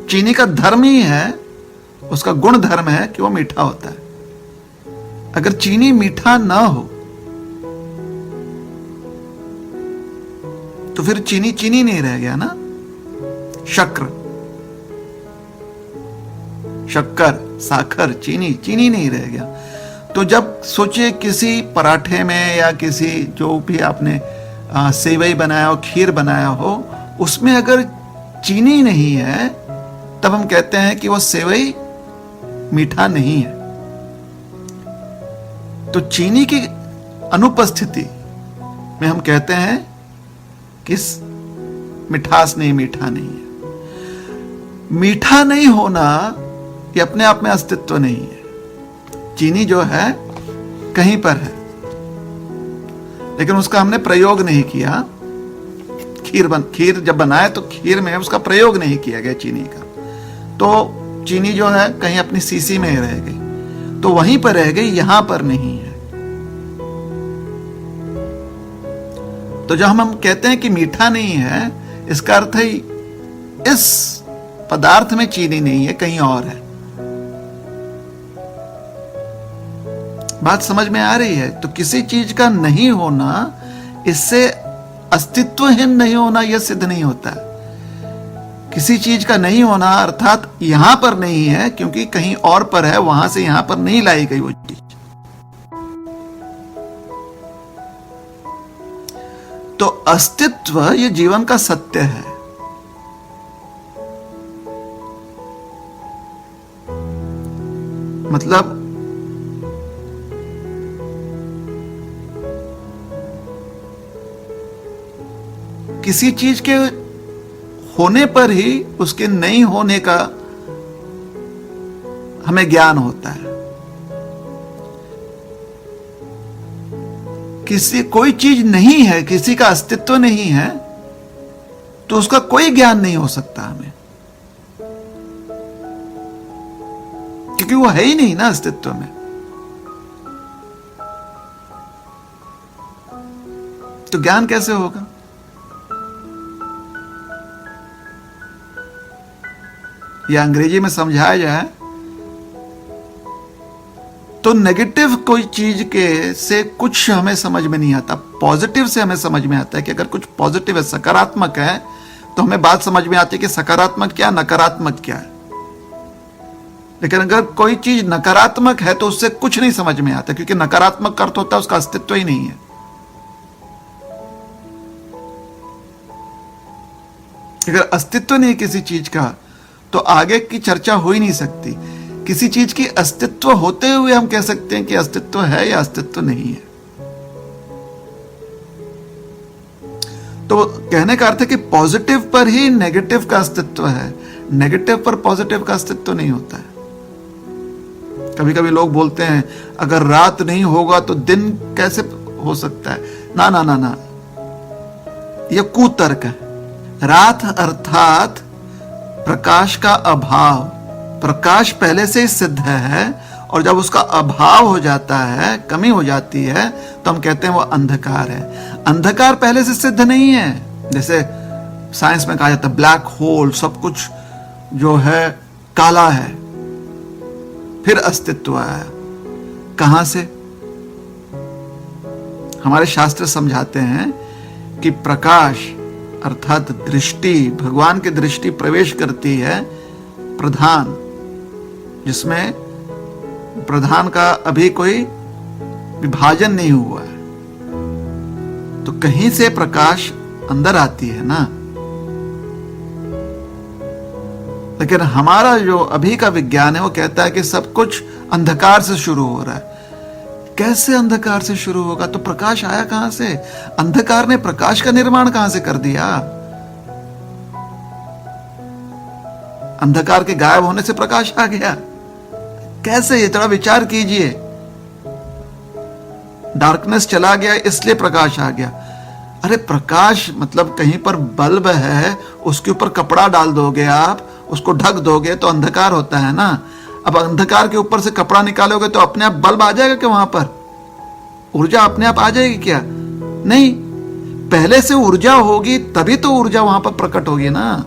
चीनी का धर्म ही है, उसका गुण धर्म है कि वो मीठा होता है। अगर चीनी मीठा ना हो तो फिर चीनी चीनी नहीं रह गया ना। शक्कर, साखर, चीनी चीनी नहीं रह गया। तो जब सोचिए किसी पराठे में या किसी जो भी आपने सेवई बनाया हो, खीर बनाया हो, उसमें अगर चीनी नहीं है तब हम कहते हैं कि वो सेवई मीठा नहीं है। तो चीनी की अनुपस्थिति में हम कहते हैं कि मिठास नहीं, मीठा नहीं है। मीठा नहीं होना ये अपने आप में अस्तित्व नहीं है। चीनी जो है कहीं पर है, लेकिन उसका हमने प्रयोग नहीं किया। खीर जब बनाए तो खीर में उसका प्रयोग नहीं किया गया चीनी का, तो चीनी जो है कहीं अपनी सीसी में रह गई, तो वहीं पर रह गई, यहां पर नहीं है। तो जब हम कहते हैं कि मीठा नहीं है, इसका अर्थ है इस पदार्थ में चीनी नहीं है, कहीं और है। बात समझ में आ रही है? तो किसी चीज का नहीं होना, इससे अस्तित्वहीन नहीं होना यह सिद्ध नहीं होता। किसी चीज का नहीं होना अर्थात यहां पर नहीं है क्योंकि कहीं और पर है, वहां से यहां पर नहीं लाई गई वो चीज। तो अस्तित्व ये जीवन का सत्य है। मतलब किसी चीज के होने पर ही उसके नहीं होने का हमें ज्ञान होता है। कोई चीज नहीं है, किसी का अस्तित्व नहीं है, तो उसका कोई ज्ञान नहीं हो सकता हमें, क्योंकि वो है ही नहीं ना अस्तित्व में। तो ज्ञान कैसे होगा? या अंग्रेजी में समझाया जाए तो नेगेटिव कोई चीज के से कुछ हमें समझ में नहीं आता, पॉजिटिव से हमें समझ में आता है कि अगर कुछ पॉजिटिव है, सकारात्मक है, तो हमें बात समझ में आती है कि सकारात्मक क्या, नकारात्मक क्या है। लेकिन अगर कोई चीज नकारात्मक है तो उससे कुछ नहीं समझ में आता, क्योंकि नकारात्मक अर्थ होता है उसका अस्तित्व ही नहीं है। अगर अस्तित्व नहीं किसी चीज का तो आगे की चर्चा हो ही नहीं सकती। किसी चीज की अस्तित्व होते हुए हम कह सकते हैं कि अस्तित्व है या अस्तित्व नहीं है। तो कहने का अर्थ है कि पॉजिटिव पर ही नेगेटिव का अस्तित्व है, नेगेटिव पर पॉजिटिव का अस्तित्व नहीं होता है। कभी कभी लोग बोलते हैं अगर रात नहीं होगा तो दिन कैसे हो सकता है? ना ना ना ना, यह कुतर्क है। रात अर्थात प्रकाश का अभाव। प्रकाश पहले से ही सिद्ध है, और जब उसका अभाव हो जाता है, कमी हो जाती है, तो हम कहते हैं वो अंधकार है। अंधकार पहले से सिद्ध नहीं है। जैसे साइंस में कहा जाता है ब्लैक होल, सब कुछ जो है काला है, फिर अस्तित्व आया। कहां से? हमारे शास्त्र समझाते हैं कि प्रकाश अर्थात दृष्टि, भगवान की दृष्टि प्रवेश करती है प्रधान, जिसमें प्रधान का अभी कोई विभाजन नहीं हुआ है, तो कहीं से प्रकाश अंदर आती है ना। लेकिन हमारा जो अभी का विज्ञान है वो कहता है कि सब कुछ अंधकार से शुरू हो रहा है। कैसे अंधकार से शुरू होगा? तो प्रकाश आया कहां से? अंधकार ने प्रकाश का निर्माण कहां से कर दिया? अंधकार के गायब होने से प्रकाश आ गया? कैसे? ये थोड़ा विचार कीजिए। डार्कनेस चला गया इसलिए प्रकाश आ गया। अरे प्रकाश मतलब कहीं पर बल्ब है, उसके ऊपर कपड़ा डाल दोगे आप, उसको ढक दोगे तो अंधकार होता है ना। अब अंधकार के ऊपर से कपड़ा निकालोगे तो अपने आप बल्ब आ जाएगा क्या? वहां पर ऊर्जा अपने आप आ जाएगी क्या? नहीं, पहले से ऊर्जा होगी तभी तो ऊर्जा वहां पर प्रकट होगी ना।